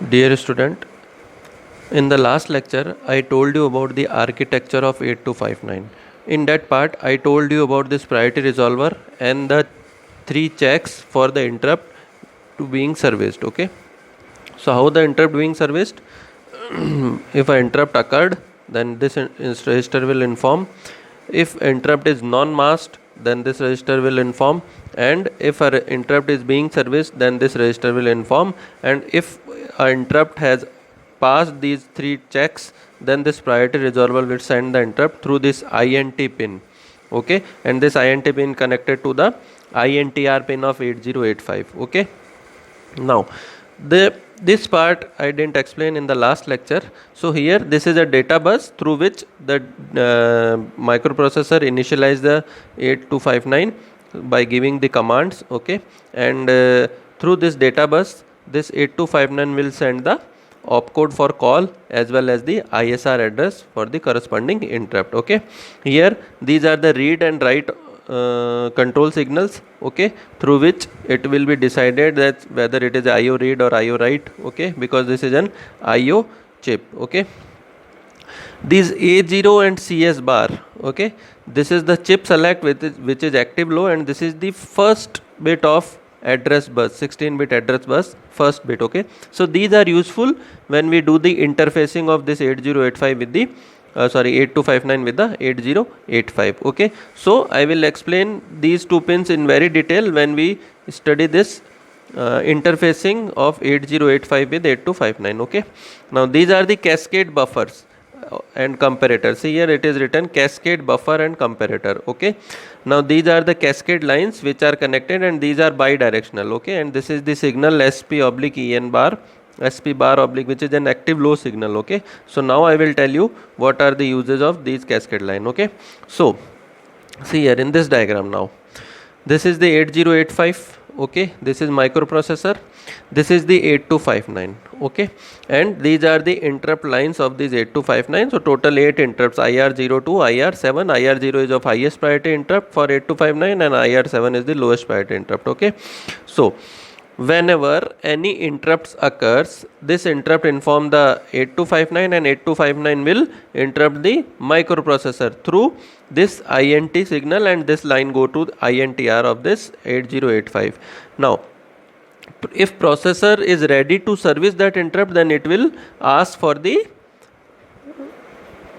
Dear student, in the last lecture, I told you about the architecture of 8259. In that part, I told you about this priority resolver and the three checks for the interrupt to being serviced. Okay. So how the interrupt being serviced? If an interrupt occurred, then this register will inform. If interrupt is non-masked, then this register will inform. And if an interrupt is being serviced, then this register will inform. And if an interrupt has passed these three checks, then this priority resolver will send the interrupt through this INT pin. Okay, and this INT pin connected to the INTR pin of 8085. Okay. Now, this part I didn't explain in the last lecture. So here this is a data bus through which the microprocessor initialize the 8259 by giving the commands. Okay, and through this data bus, this 8259 will send the opcode for call as well as the ISR address for the corresponding interrupt. Okay, here these are the read and write control signals, okay, through which it will be decided that whether it is IO read or IO write, okay, because this is an IO chip. Okay, these A0 and CS bar, okay, this is the chip select which is active low, and this is the first bit of address bus, 16-bit address bus, first bit. Okay, so these are useful when we do the interfacing of this 8085 with the 8259 with the 8085. Okay, so I will explain these two pins in very detail when we study this interfacing of 8085 with 8259. Okay, now these are the cascade buffers and comparator. See here it is written cascade buffer and comparator. Okay, now these are the cascade lines which are connected, and these are bidirectional. Okay, and this is the signal SP oblique EN bar, SP bar oblique, which is an active low signal. Okay, so now I will tell you what are the uses of these cascade line. Okay, so see here in this diagram, now this is the 8085. Okay, this is microprocessor, this is the 8259. Okay, and these are the interrupt lines of these 8259. So total 8 interrupts, IR0 to IR7. IR0 is of highest priority interrupt for 8259 and IR7 is the lowest priority interrupt. Okay, so whenever any interrupts occurs, this interrupt inform the 8259 and 8259 will interrupt the microprocessor through this INT signal, and this line go to INTR of this 8085. Now if processor is ready to service that interrupt, then it will ask for the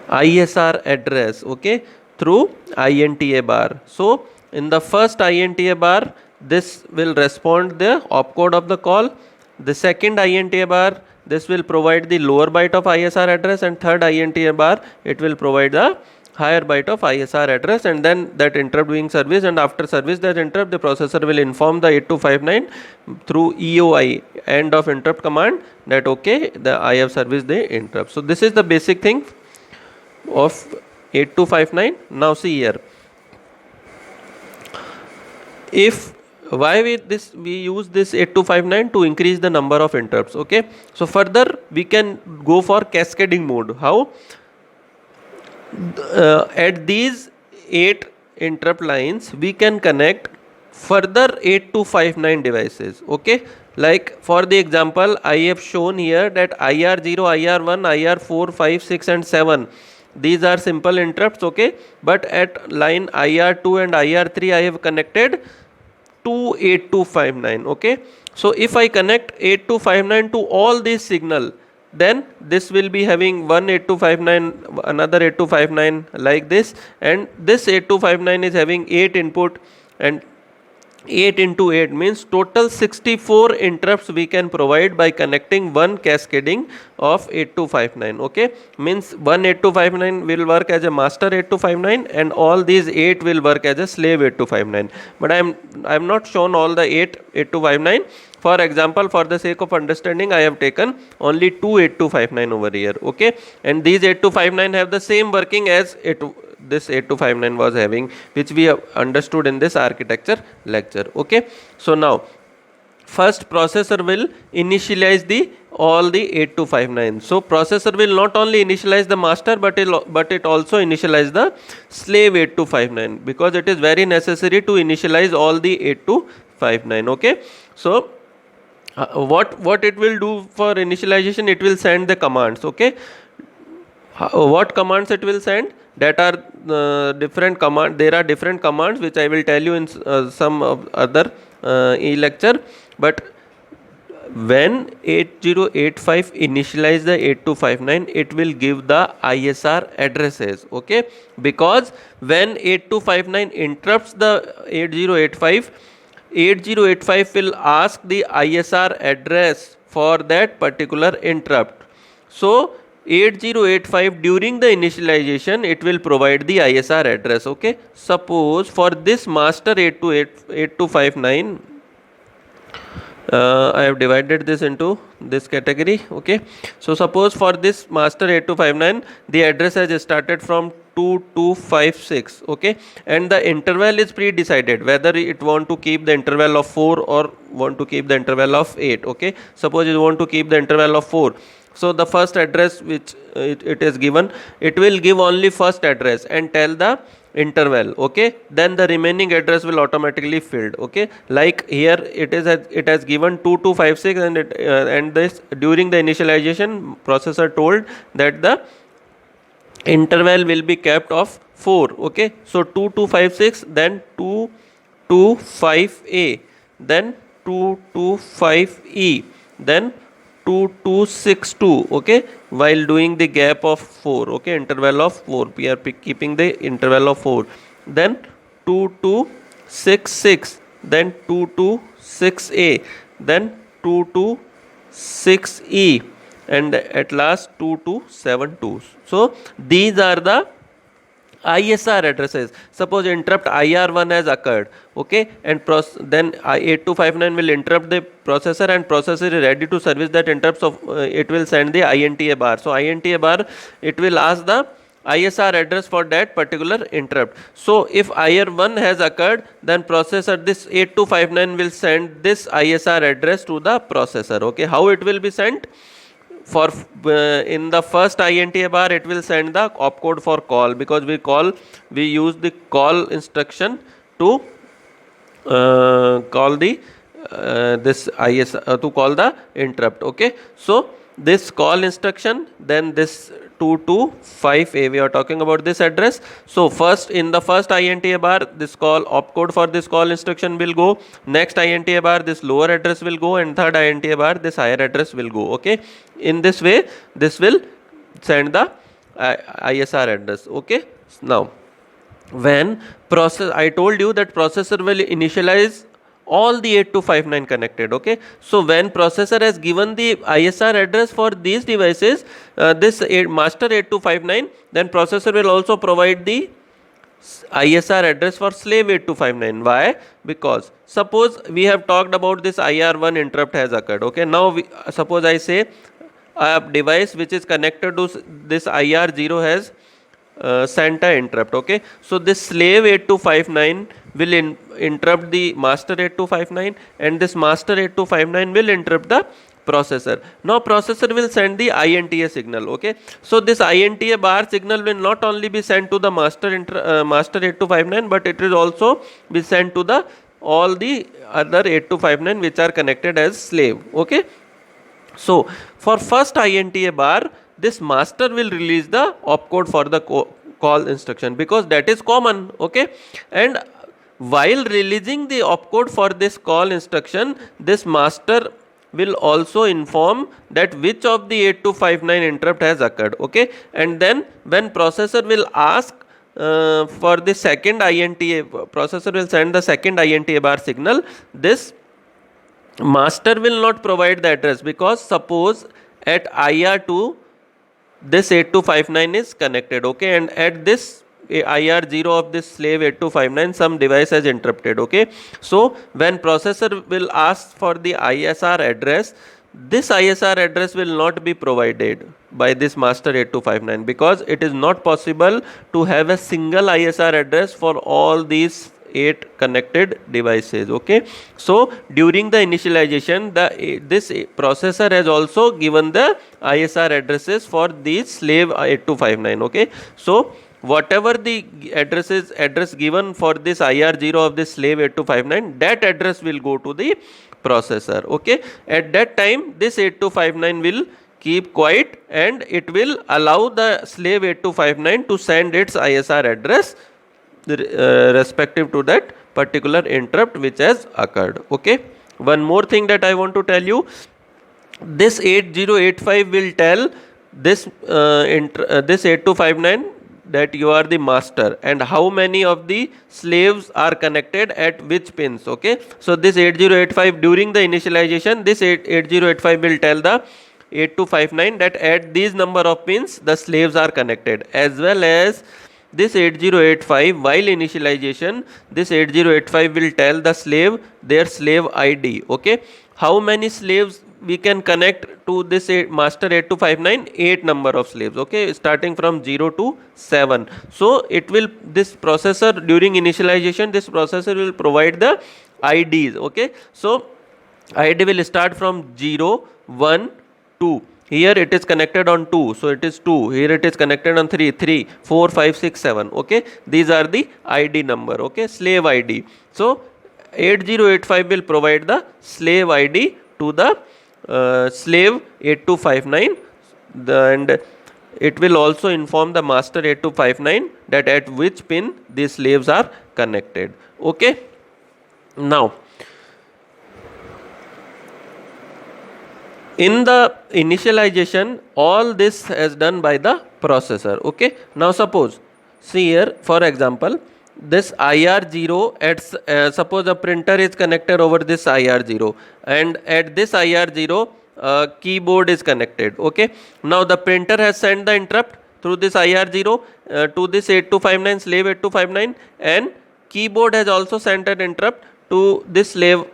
ISR address, okay, through INTA bar. So in the first INTA bar, this will respond the opcode of the call. The second INTA bar, this will provide the lower byte of ISR address, and third INTA bar, it will provide the higher byte of ISR address, and then that interrupt being serviced, and after service that interrupt, the processor will inform the 8259 through EOI, end of interrupt command, that okay, I have serviced the interrupt. So this is the basic thing of 8259. Now see here, if why we use this 8259 to increase the number of interrupts. Okay, so further we can go for cascading mode. How? At these 8 interrupt lines we can connect further 8259 devices. Okay, like for the example I have shown here that IR0, IR1, IR4, 5, 6 and 7, these are simple interrupts. Okay, but at line IR2 and IR3 I have connected to 8259. Okay, so if I connect 8259 to all these signal, then this will be having one 8259, another 8259, like this, and this 8259 is having 8 input, and 8 into 8 means total 64 interrupts we can provide by connecting one cascading of 8259. Okay, means one 8259 will work as a master 8259 and all these 8 will work as a slave 8259. But I am not shown all the 8 8259. For example, for the sake of understanding, I have taken only 2 8259 over here. Okay, and these 8259 have the same working as this 8259 was having, which we have understood in this architecture lecture. Okay, so now first processor will initialize all the 8259. So processor will not only initialize the master, but it also initialize the slave 8259, because it is very necessary to initialize all the 8259. Okay, so What it will do for initialization, it will send the commands. Okay, what commands it will send, that are different command, there are different commands which I will tell you in some of other e-lecture. But when 8085 initialize the 8259, it will give the ISR addresses. Okay, because when 8259 interrupts the 8085, 8085 will ask the ISR address for that particular interrupt. So 8085 during the initialization, it will provide the ISR address. Okay, suppose for this master 8259, I have divided this into this category. Okay, so suppose for this master 8259, the address has started from 2256. Okay, and the interval is pre-decided whether it want to keep the interval of 4 or want to keep the interval of 8. Okay, suppose you want to keep the interval of 4. So the first address which it is given, it will give only first address and tell the interval. Okay, then the remaining address will automatically filled. Okay, like here it has given 2256, and and this during the initialization, processor told that the interval will be kept of 4. Okay, so 2256, then 225A, then 225E, then 2262. Okay, while doing the gap of 4. Okay, interval of 4, we are keeping the interval of 4. Then 2266, then 226A, then 226E, and at last 2272. So these are the ISR addresses. Suppose interrupt IR1 has occurred. Okay, and then 8259 will interrupt the processor, and processor is ready to service that interrupts of it will send the INTA bar. So INTA bar, it will ask the ISR address for that particular interrupt. So if IR1 has occurred, then processor, this 8259 will send this ISR address to the processor. Okay, how it will be sent? For in the first INTA bar, it will send the opcode for call, because we use the call instruction to call the this IS to call the interrupt. Okay, so this call instruction, then this 225A, we are talking about this address. So first, in the first INTA bar, this call opcode for this call instruction will go. Next INTA bar, this lower address will go, and third INTA bar, this higher address will go. Okay, in this way, this will send the ISR address. Okay, now when I told you that processor will initialize all the 8259 connected. Okay, so when processor has given the ISR address for these devices, this master 8259, then processor will also provide the ISR address for slave 8259. Why? Because suppose we have talked about this IR1 interrupt has occurred. Okay, now suppose I say a device which is connected to this IR0 has sent a interrupt. Okay, so this slave 8259 will interrupt the master 8259, and this master 8259 will interrupt the processor. Now processor will send the INTA signal. Okay, so this INTA bar signal will not only be sent to the master 8259, but it will also be sent to the all the other 8259 which are connected as slave. Okay, so for first INTA bar, this master will release the opcode for the call instruction, because that is common. Okay, and while releasing the opcode for this call instruction, this master will also inform that which of the 8259 interrupt has occurred. Okay, and then when processor will ask for the second INTA, processor will send the second INTA bar signal. This master will not provide the address, because suppose at IR2 this 8259 is connected. Okay, and at this IR0 of this slave 8259, some device has interrupted. Okay, so when processor will ask for the ISR address, this ISR address will not be provided by this master 8259, because it is not possible to have a single ISR address for all these 8 connected devices. Okay, so during the initialization, this processor has also given the ISR addresses for these slave 8259. Okay, so whatever the address given for this IR0 of this slave 8259, that address will go to the processor. Okay, at that time this 8259 will keep quiet and it will allow the slave 8259 to send its ISR address respective to that particular interrupt which has occurred. Okay, one more thing that I want to tell you, this 8085 will tell this this 8259 that you are the master and how many of the slaves are connected at which pins. Okay, so this 8085 during the initialization, this 8085 will tell the 8259 that at these number of pins the slaves are connected, as well as this 8085 while initialization, this 8085 will tell the slave their slave ID. Okay, how many slaves we can connect to this master 8259? 8 number of slaves. Okay, starting from 0 to 7. So it will, this processor during initialization, this processor will provide the IDs. Okay, so ID will start from 0, 1, 2. Here it is connected on 2, so it is 2. Here it is connected on 3, 3, 4, 5, 6, 7. Okay, these are the ID number. Okay, slave ID. So 8085 will provide the slave ID to the slave 8259, and it will also inform the master 8259 that at which pin these slaves are connected. Okay, now in the initialization all this is done by the processor. Okay, now suppose, see here, for example, this IR0 at suppose a printer is connected over this IR0 and at this IR0 keyboard is connected. Okay, now the printer has sent the interrupt through this IR0 to this 8259 slave 8259, and keyboard has also sent an interrupt to this slave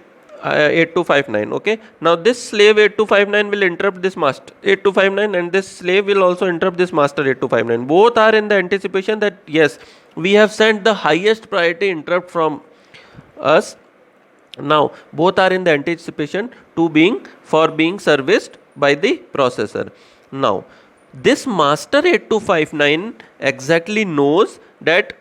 8259. Okay, now this slave 8259 will interrupt this master 8259 and this slave will also interrupt this master 8259. Both are in the anticipation that yes, we have sent the highest priority interrupt from us. Now both are in the anticipation to being serviced by the processor. Now this master 8259 exactly knows that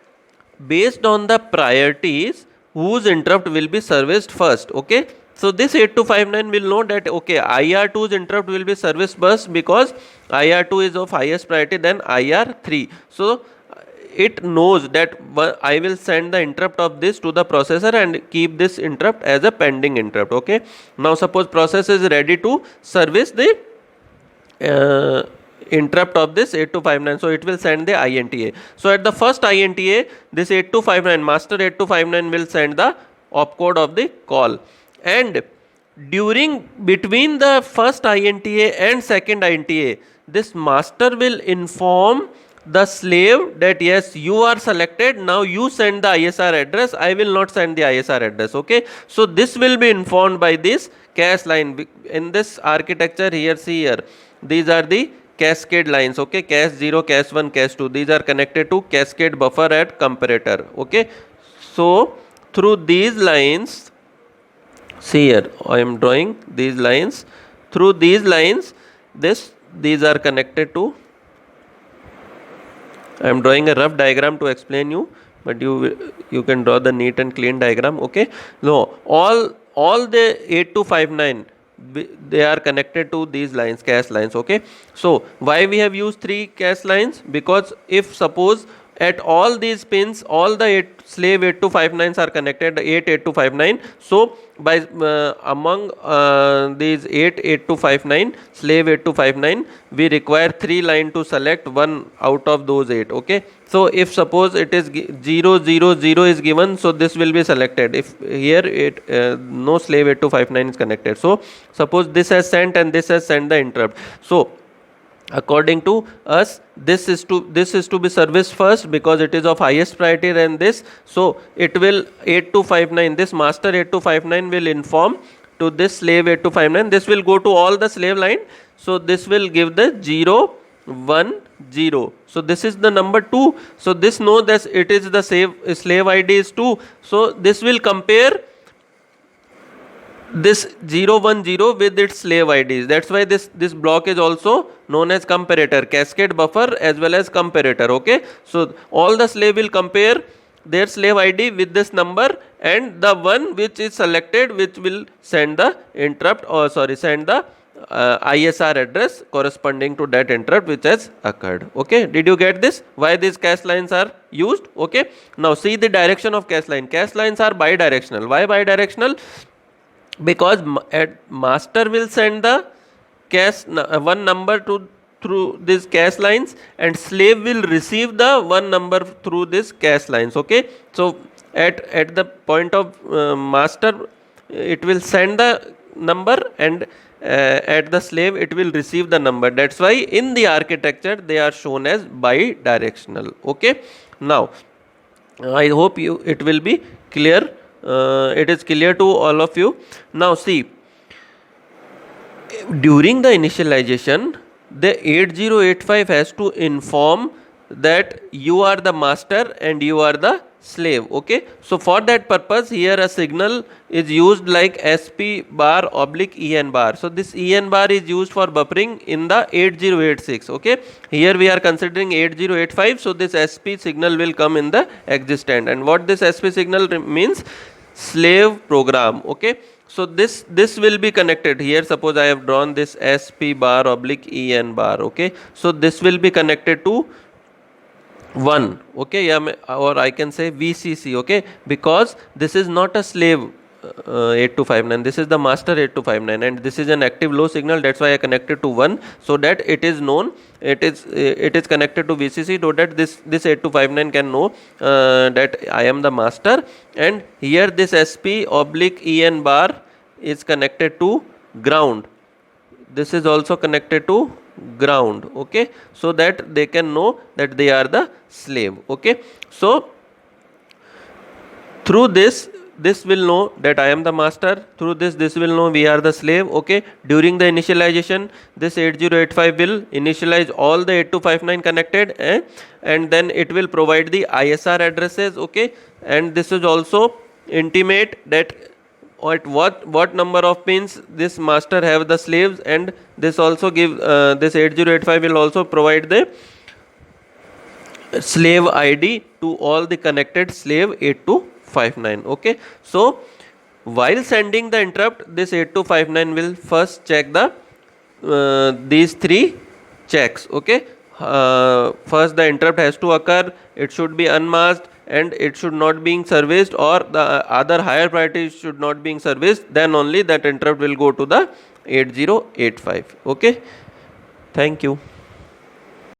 based on the priorities whose interrupt will be serviced first. Okay, so this 8259 will know that okay, IR2's interrupt will be serviced first because IR2 is of highest priority than IR3. So it knows that I will send the interrupt of this to the processor and keep this interrupt as a pending interrupt. Okay, now suppose processor is ready to service the interrupt of this 8259, so it will send the INTA. So at the first INTA, this 8259 master 8259 will send the opcode of the call, and during between the first INTA and second INTA, this master will inform the slave that yes, you are selected, now you send the ISR address, I will not send the ISR address. Okay, so this will be informed by this cache line. In this architecture here, see here, these are the cascade lines. Okay, cache 0, cache 1, cache 2, these are connected to cascade buffer at comparator. Okay, so through these lines, see here, I am drawing these lines. Through these lines, these are connected to, I am drawing a rough diagram to explain you, but you can draw the neat and clean diagram. Okay, no, all the 8259 they are connected to these lines, cache lines. Okay, so why we have used 3 cache lines? Because if suppose at all these pins all the slave 8259s are connected, 8 8259, so by among these 8 8259 slave 8259 we require 3 line to select one out of those 8. Okay, so if suppose it is 0 0 0 is given, so this will be selected. If here no slave 8259 is connected, so suppose this has sent and this has sent the interrupt, so according to us this is to be serviced first because it is of highest priority than this. So it will 8259, this master 8259 will inform to this slave 8259, this will go to all the slave line, so this will give the 0 1 0, so this is the number 2, so this know that it is the slave ID is 2, so this will compare this 0 1 0 with its slave IDs. That's why this block is also known as comparator, cascade buffer as well as comparator. Okay, so all the slave will compare their slave ID with this number, and the one which is selected which will send the interrupt, or sorry, send the ISR address corresponding to that interrupt which has occurred. Okay, did you get this? Why these cache lines are used? Okay, now see the direction of cache line. Cache lines are bidirectional. Why bidirectional? Because master will send the cache one number to through these cache lines, and slave will receive the one number through this cache lines. Okay, so at the point of master, it will send the number, and at the slave it will receive the number. That's why in the architecture they are shown as bidirectional. Okay, now I hope it will be clear. It is clear to all of you. Now see, during the initialization, the 8085 has to inform that you are the master and you are the slave. Okay, so for that purpose, here a signal is used like SP bar oblique EN bar. So this EN bar is used for buffering in the 8086. Okay, here we are considering 8085, so this SP signal will come in the existent. And what this SP signal means? Slave program. Okay, so this will be connected here. Suppose I have drawn this SP bar oblique EN bar. Okay, so this will be connected to 1. Okay, yeah, or I can say VCC. Okay, because this is not a slave 8259, this is the master 8259, and this is an active low signal. That's why I connected to 1, so that it is known, it is connected to VCC, so that this 8259 can know that I am the master. And here this SP oblique EN bar is connected to ground. This is also connected to ground. Okay, so that they can know that they are the slave. Okay, so through this will know that I am the master. Through this will know we are the slave. Okay, during the initialization, this 8085 will initialize all the 8259 connected, and then it will provide the ISR addresses. Okay, and this is also intimate that at what number of pins this master have the slaves, and this also give this 8085 will also provide the slave ID to all the connected slave 8259. Okay, so while sending the interrupt, this 8259 will first check the these three checks. Okay, first the interrupt has to occur, it should be unmasked, and it should not being serviced, or the other higher priority should not being serviced. Then only that interrupt will go to the 8085. Okay, thank you.